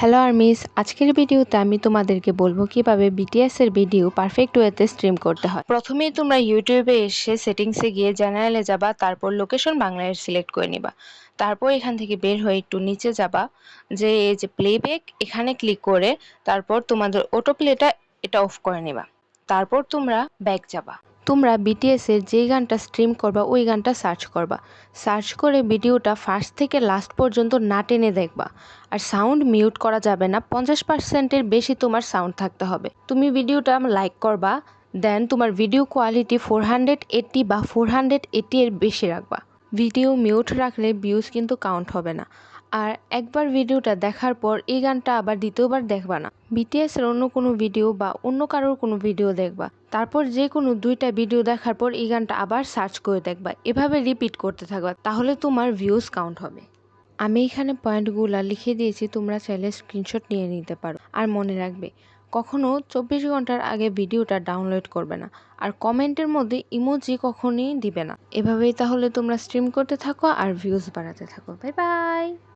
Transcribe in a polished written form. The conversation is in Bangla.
হ্যালো আর্মিস, আজকের ভিডিওতে আমি তোমাদেরকে বলবো কিভাবে বিটিএস এর ভিডিও পারফেক্ট ওয়েতে স্ট্রিম করতে হয়। প্রথমেই তোমরা ইউটিউবে এসে সেটিংসে গিয়ে জেনারেলে যাবা, তারপর লোকেশন বাংলাদেশ সিলেক্ট করে নিবা। তারপর এখান থেকে বের হয়ে একটু নিচে যাবা, যে এই যে প্লেব্যাক এখানে ক্লিক করে তারপর তোমাদের অটো প্লেটা এটা অফ করে নিবা। তারপর তোমরা ব্যাক যাবা। তোমরা বিটিএস এর যেই গানটা স্ট্রিম করবা ওই গানটা সার্চ করবা। সার্চ করে ভিডিওটা ফার্স্ট থেকে লাস্ট পর্যন্ত না টেনে দেখবা। আর সাউন্ড মিউট করা যাবে না, 50%-এর বেশি তোমার সাউন্ড থাকতে হবে। তুমি ভিডিওটা লাইক করবা, দেন তোমার ভিডিও কোয়ালিটি 480 বা 480 এর বেশি রাখবা। ভিডিও মিউট রাখলে ভিউজ কিন্তু কাউন্ট হবে না। আর একবার ভিডিওটা দেখার পর এই গানটা আবার দ্বিতীয়বার দেখবা না। বিটিএস এর অন্য কোনো ভিডিও বা অন্য কারোর কোনো ভিডিও দেখবা, তারপর যে কোনো দুইটা ভিডিও দেখার পর এই গানটা আবার সার্চ করে দেখবা। এভাবে রিপিট করতে থাকবা, তাহলে তোমার ভিউজ কাউন্ট হবে। আমি এখানে পয়েন্টগুলো লিখে দিয়েছি, তোমরা চাইলে স্ক্রিনশট নিয়ে নিতে পারো। আর মনে রাখবে, কখনো 24 ঘন্টার আগে ভিডিওটা ডাউনলোড করবে না। আর কমেন্টের মধ্যে ইমোজি কখনই দিবে না। এভাবেই তাহলে তোমরা স্ট্রিম করতে থাকো আর ভিউজ বাড়াতে থাকো। Bye bye.